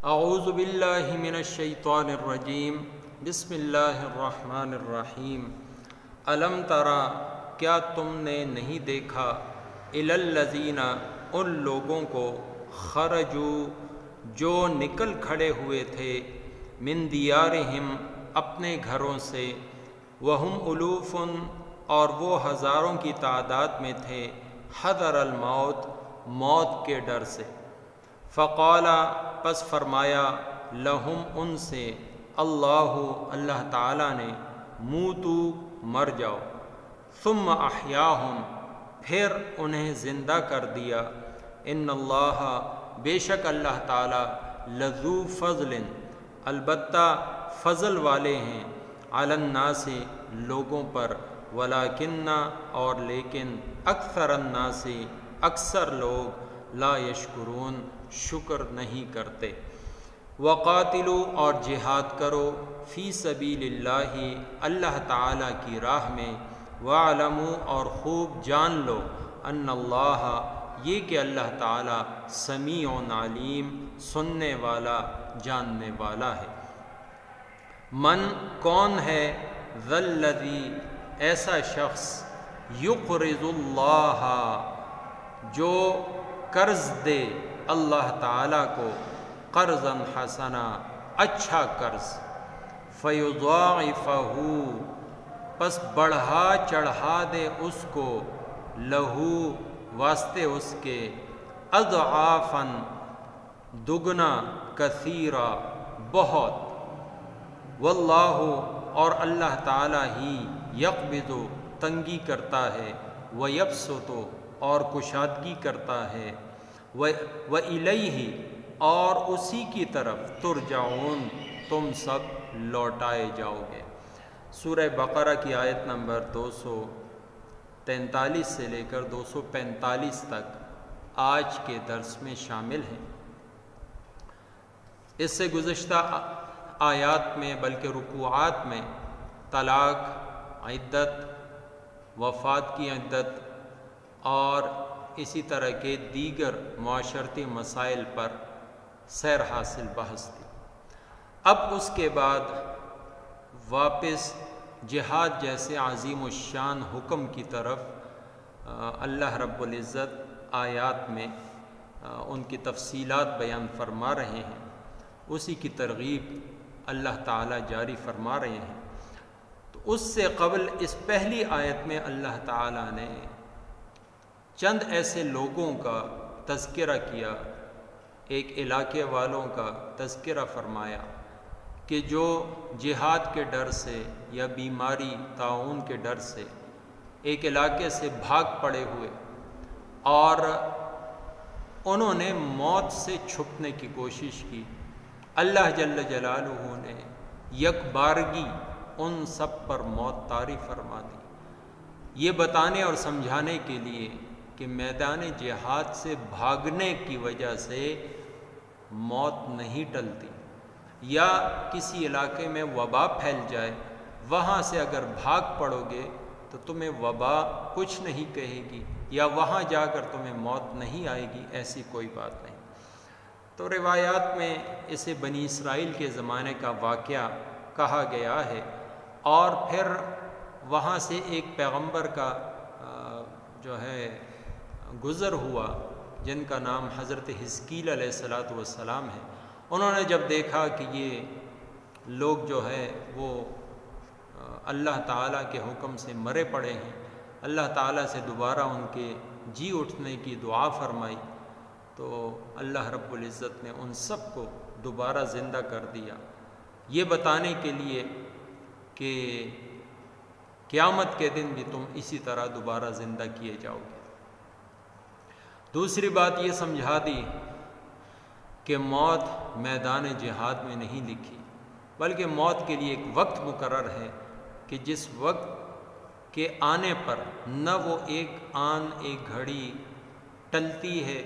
اعوذ باللہ من الشیطان الرجیم بسم اللہ الرحمن الرحیم الم ترى کیا تم نے نہیں دیکھا الی الذین ان لوگوں کو خرجوا جو نکل کھڑے ہوئے تھے من دیارہم اپنے گھروں سے وہم الوف اور وہ ہزاروں کی تعداد میں تھے حذر الموت موت کے ڈر سے فقال پس فرمایا لہم ان سے اللہ تعالیٰ نے موتو مر جاؤ ثم احیاہم پھر انہیں زندہ کر دیا ان اللہ بے شک اللہ تعالیٰ لذو فضل البتہ فضل والے ہیں علی الناس لوگوں پر ولکن اور لیکن اکثر الناس اکثر لوگ لا یشکرون شکر نہیں کرتے وقاتلوا اور جہاد کرو فی سبیل اللہ اللہ تعالیٰ کی راہ میں وَاعْلَمُوا اور خوب جان لو ان اللہ یہ کہ اللہ تعالیٰ سمیع علیم سننے والا جاننے والا ہے من کون ہے ذا الذی ایسا شخص یقرض اللہ جو قرض دے اللہ تعالیٰ کو قرضا حسنا اچھا قرض فیضاعفہ پس بڑھا چڑھا دے اس کو لہو واسطے اس کے اضعافا دگنا کثیرا بہت واللہ اور اللہ تعالیٰ ہی یقبض تنگی کرتا ہے ویبسط اور کشادگی کرتا ہے وَإِلَيْهِ اور اسی کی طرف ترجعون تم سب لوٹائے جاؤ گے۔ سورہ بقرہ کی آیت نمبر 243 سے لے کر 245 تک آج کے درس میں شامل ہیں۔ اس سے گزشتہ آیات میں بلکہ رکوعات میں طلاق، عدت، وفات کی عدت اور اسی طرح کے دیگر معاشرتی مسائل پر سیر حاصل بحث تھی۔ اب اس کے بعد واپس جہاد جیسے عظیم الشان حکم کی طرف اللہ رب العزت آیات میں ان کی تفصیلات بیان فرما رہے ہیں، اسی کی ترغیب اللہ تعالیٰ جاری فرما رہے ہیں۔ تو اس سے قبل اس پہلی آیت میں اللہ تعالیٰ نے چند ایسے لوگوں کا تذکرہ کیا، ایک علاقے والوں کا تذکرہ فرمایا کہ جو جہاد کے ڈر سے یا بیماری طاعون کے ڈر سے ایک علاقے سے بھاگ پڑے ہوئے اور انہوں نے موت سے چھپنے کی کوشش کی۔ اللہ جل جلالہ نے یک بارگی ان سب پر موت طاری فرما دی، یہ بتانے اور سمجھانے کے لیے کہ میدان جہاد سے بھاگنے کی وجہ سے موت نہیں ٹلتی، یا کسی علاقے میں وبا پھیل جائے وہاں سے اگر بھاگ پڑو گے تو تمہیں وبا کچھ نہیں کہے گی، یا وہاں جا کر تمہیں موت نہیں آئے گی، ایسی کوئی بات نہیں۔ تو روایات میں اسے بنی اسرائیل کے زمانے کا واقعہ کہا گیا ہے، اور پھر وہاں سے ایک پیغمبر کا جو ہے گزر ہوا جن کا نام حضرت حزقیل علیہ السلام ہے۔ انہوں نے جب دیکھا کہ یہ لوگ جو ہے وہ اللہ تعالیٰ کے حکم سے مرے پڑے ہیں، اللہ تعالیٰ سے دوبارہ ان کے جی اٹھنے کی دعا فرمائی، تو اللہ رب العزت نے ان سب کو دوبارہ زندہ کر دیا، یہ بتانے کے لیے کہ قیامت کے دن بھی تم اسی طرح دوبارہ زندہ کیے جاؤ گے۔ دوسری بات یہ سمجھا دی کہ موت میدان جہاد میں نہیں لکھی، بلکہ موت کے لیے ایک وقت مقرر ہے کہ جس وقت کے آنے پر نہ وہ ایک آن ایک گھڑی ٹلتی ہے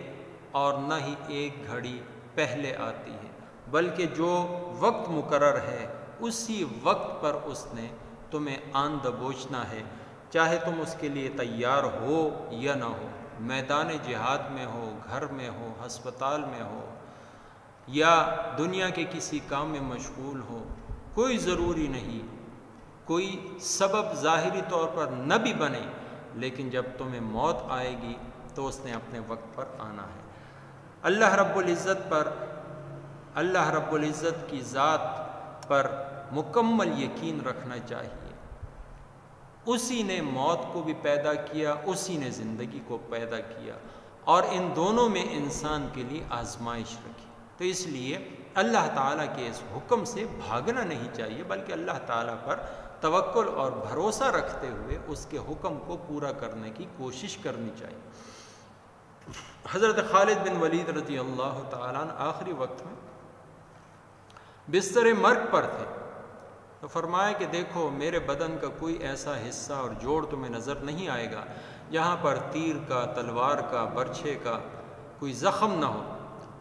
اور نہ ہی ایک گھڑی پہلے آتی ہے، بلکہ جو وقت مقرر ہے اسی وقت پر اس نے تمہیں آن دبوچنا ہے، چاہے تم اس کے لیے تیار ہو یا نہ ہو، میدان جہاد میں ہو، گھر میں ہو، ہسپتال میں ہو، یا دنیا کے کسی کام میں مشغول ہو، کوئی ضروری نہیں، کوئی سبب ظاہری طور پر نہ بھی بنے، لیکن جب تمہیں موت آئے گی تو اس نے اپنے وقت پر آنا ہے۔ اللہ رب العزت کی ذات پر مکمل یقین رکھنا چاہیے۔ اسی نے موت کو بھی پیدا کیا، اسی نے زندگی کو پیدا کیا، اور ان دونوں میں انسان کے لیے آزمائش رکھی۔ تو اس لیے اللہ تعالیٰ کے اس حکم سے بھاگنا نہیں چاہیے، بلکہ اللہ تعالیٰ پر توکل اور بھروسہ رکھتے ہوئے اس کے حکم کو پورا کرنے کی کوشش کرنی چاہیے۔ حضرت خالد بن ولید رضی اللہ تعالیٰ عنہ آخری وقت میں بستر مرگ پر تھے، تو فرمایا کہ دیکھو میرے بدن کا کوئی ایسا حصہ اور جوڑ تمہیں نظر نہیں آئے گا جہاں پر تیر کا، تلوار کا، برچھے کا کوئی زخم نہ ہو،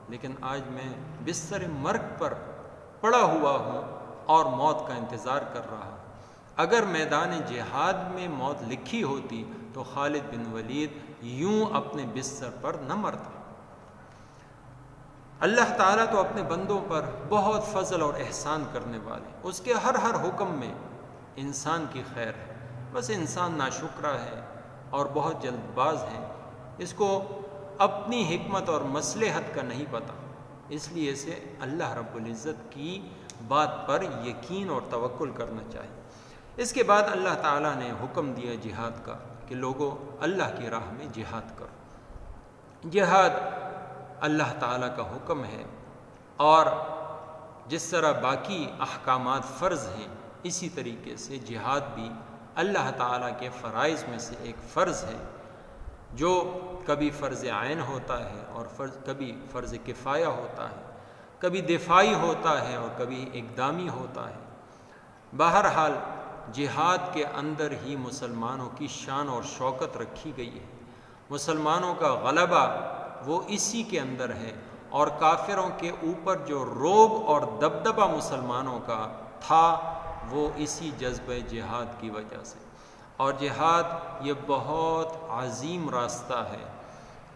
لیکن آج میں بستر مرگ پر پڑا ہوا ہوں اور موت کا انتظار کر رہا ہوں۔ اگر میدان جہاد میں موت لکھی ہوتی تو خالد بن ولید یوں اپنے بستر پر نہ مرتا۔ اللہ تعالیٰ تو اپنے بندوں پر بہت فضل اور احسان کرنے والے، اس کے ہر حکم میں انسان کی خیر ہے، بس انسان ناشکرا ہے اور بہت جلد باز ہے، اس کو اپنی حکمت اور مصلحت کا نہیں پتہ، اس لیے اسے اللہ رب العزت کی بات پر یقین اور توکل کرنا چاہیے۔ اس کے بعد اللہ تعالیٰ نے حکم دیا جہاد کا کہ لوگوں اللہ کی راہ میں جہاد کرو۔ جہاد اللہ تعالیٰ کا حکم ہے، اور جس طرح باقی احکامات فرض ہیں اسی طریقے سے جہاد بھی اللہ تعالیٰ کے فرائض میں سے ایک فرض ہے، جو کبھی فرض عین ہوتا ہے اور کبھی فرض کفایہ ہوتا ہے، کبھی دفاعی ہوتا ہے اور کبھی اقدامی ہوتا ہے۔ بہرحال جہاد کے اندر ہی مسلمانوں کی شان اور شوکت رکھی گئی ہے، مسلمانوں کا غلبہ وہ اسی کے اندر ہے، اور کافروں کے اوپر جو رعب اور دبدبہ مسلمانوں کا تھا وہ اسی جذبہ جہاد کی وجہ سے۔ اور جہاد یہ بہت عظیم راستہ ہے،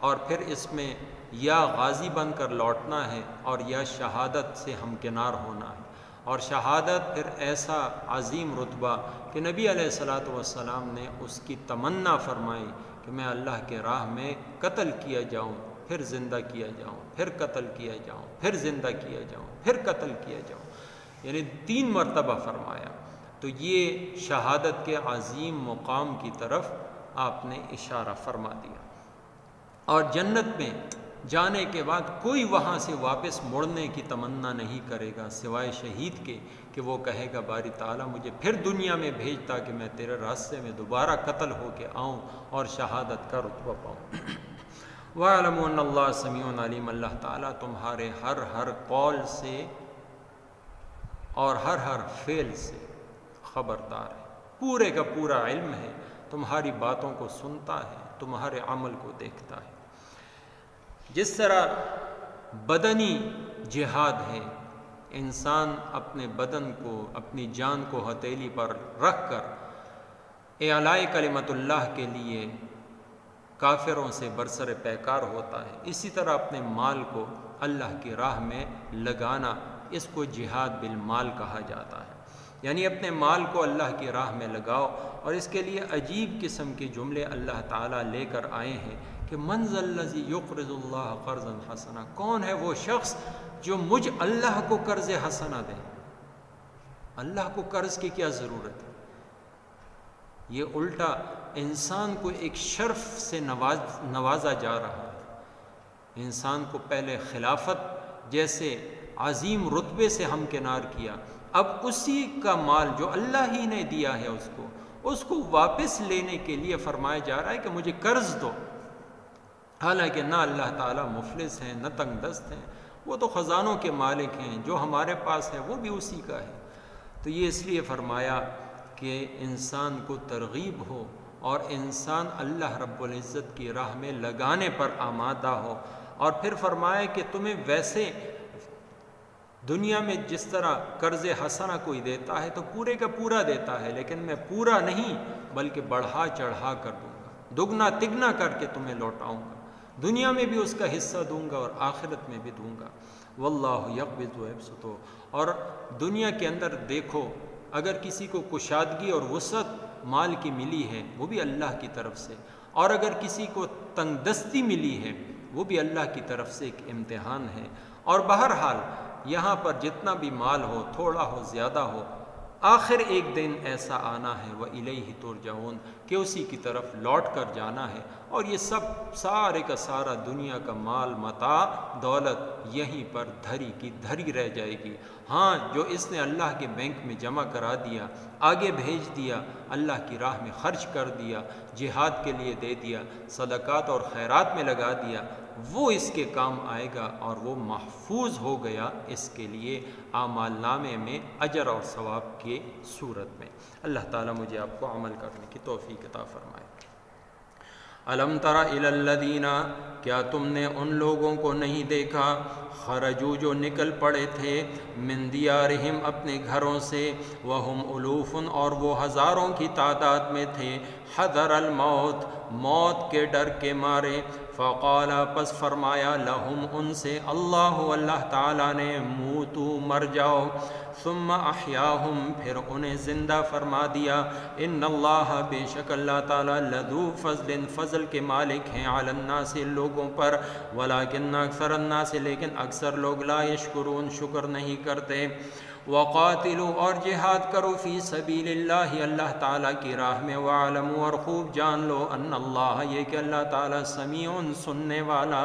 اور پھر اس میں یا غازی بن کر لوٹنا ہے اور یا شہادت سے ہمکنار ہونا ہے، اور شہادت پھر ایسا عظیم رتبہ کہ نبی علیہ الصلاۃ والسلام نے اس کی تمنا فرمائی کہ میں اللہ کے راہ میں قتل کیا جاؤں، پھر زندہ کیا جاؤں، پھر قتل کیا جاؤں، پھر زندہ کیا جاؤں، پھر قتل کیا جاؤں، یعنی 3 مرتبہ فرمایا۔ تو یہ شہادت کے عظیم مقام کی طرف آپ نے اشارہ فرما دیا، اور جنت میں جانے کے بعد کوئی وہاں سے واپس مڑنے کی تمنا نہیں کرے گا سوائے شہید کے، کہ وہ کہے گا باری تعالیٰ مجھے پھر دنیا میں بھیج تاکہ میں تیرے راستے میں دوبارہ قتل ہو کے آؤں اور شہادت کا رتبہ پاؤں۔ وَاعْلَمُوا أَنَّ اللَّهَ سَمِيعٌ عَلِيمٌ، اللہ تعالیٰ تمہارے ہر قول سے اور ہر فعل سے خبردار ہے، پورے کا پورا علم ہے، تمہاری باتوں کو سنتا ہے، تمہارے عمل کو دیکھتا ہے۔ جس طرح بدنی جہاد ہے، انسان اپنے بدن کو، اپنی جان کو ہتھیلی پر رکھ کر اعلاء کلمت اللہ کے لیے کافروں سے برسر پیکار ہوتا ہے، اسی طرح اپنے مال کو اللہ کی راہ میں لگانا، اس کو جہاد بالمال کہا جاتا ہے، یعنی اپنے مال کو اللہ کی راہ میں لگاؤ۔ اور اس کے لیے عجیب قسم کے جملے اللہ تعالیٰ لے کر آئے ہیں کہ من ذا الذی یقرض اللہ قرضا حسنا، کون ہے وہ شخص جو مجھ اللہ کو قرض حسنا دے؟ اللہ کو قرض کی کیا ضرورت ہے؟ یہ الٹا انسان کو ایک شرف سے نوازا جا رہا ہے، انسان کو پہلے خلافت جیسے عظیم رتبے سے ہمکنار کیا، اب اسی کا مال جو اللہ ہی نے دیا ہے اس کو واپس لینے کے لیے فرمایا جا رہا ہے کہ مجھے قرض دو، حالانکہ نہ اللہ تعالیٰ مفلس ہیں نہ تنگ دست ہیں، وہ تو خزانوں کے مالک ہیں، جو ہمارے پاس ہے وہ بھی اسی کا ہے۔ تو یہ اس لیے فرمایا کہ انسان کو ترغیب ہو اور انسان اللہ رب العزت کی راہ میں لگانے پر آمادہ ہو، اور پھر فرمایا کہ تمہیں ویسے دنیا میں جس طرح قرض حسنہ کوئی دیتا ہے تو پورے کا پورا دیتا ہے، لیکن میں پورا نہیں بلکہ بڑھا چڑھا کر دوں گا، دگنا تگنا کر کے تمہیں لوٹاؤں گا، دنیا میں بھی اس کا حصہ دوں گا اور آخرت میں بھی دوں گا۔ واللہ یقبض ویبسط۔ اور دنیا کے اندر دیکھو، اگر کسی کو کشادگی اور وسعت مال کی ملی ہے وہ بھی اللہ کی طرف سے، اور اگر کسی کو تنگ دستی ملی ہے وہ بھی اللہ کی طرف سے ایک امتحان ہے۔ اور بہرحال یہاں پر جتنا بھی مال ہو، تھوڑا ہو زیادہ ہو، آخر ایک دن ایسا آنا ہے وَإِلَيْهِ تُرْجَعُونَ کہ اسی کی طرف لوٹ کر جانا ہے۔ اور یہ سب سارے کا سارا دنیا کا مال متاع دولت یہیں پر دھری کی دھری رہ جائے گی۔ ہاں، جو اس نے اللہ کے بینک میں جمع کرا دیا، آگے بھیج دیا، اللہ کی راہ میں خرچ کر دیا، جہاد کے لیے دے دیا، صدقات اور خیرات میں لگا دیا، وہ اس کے کام آئے گا اور وہ محفوظ ہو گیا اس کے لیے اعمال نامے میں اجر اور ثواب کی صورت میں۔ اللہ تعالیٰ مجھے آپ کو عمل کرنے کی توفیق عطا فرمائے۔ الم تر الی الذین، کیا تم نے ان لوگوں کو نہیں دیکھا، خرجو جو نکل پڑے تھے، من دیارہم اپنے گھروں سے، وہم الوف اور وہ ہزاروں کی تعداد میں تھے، حذر الموت موت کے ڈر کے مارے، فقال پس فرمایا لہم ان سے اللہ تعالیٰ نے، موتو مر جاؤ، ثم احیاہم پھر انہیں زندہ فرما دیا، ان اللہ بے شک اللہ تعالیٰ لذو فضل فضل کے مالک ہیں، علی الناس لوگوں پر، ولکن اکثر الناس لیکن اکثر لوگ لا یشکرون شکر نہیں کرتے۔ وقاتلوا اور جہاد کرو فی سبیل اللہ اللہ تعالیٰ کی راہ میں، وعلموا اور خوب جان لو، ان اللہ یہ کہ اللہ تعالیٰ سمیع سننے والا،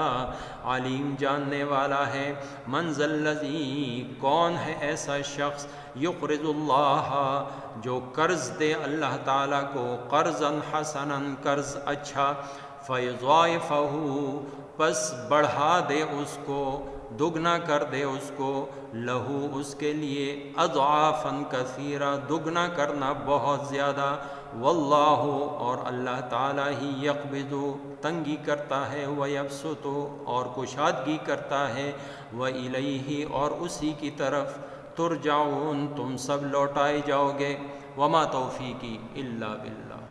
علیم جاننے والا ہے۔ من ذا الذی کون ہے ایسا شخص، یقرض اللہ جو قرض دے اللہ تعالیٰ کو، قرضا حسنا قرض اچھا، فیضاعفہ پس بڑھا دے اس کو، دگنا کر دے اس کو، لہو اس کے لیے، اضعافا کثیرہ دگنا کرنا بہت زیادہ، واللہ اور اللہ تعالیٰ ہی، یقبض تنگی کرتا ہے، ویبسط اور کشادگی کرتا ہے، وإلیہ اور اسی کی طرف، ترجعون تم سب لوٹائے جاؤ گے، وما توفیقی الا باللہ۔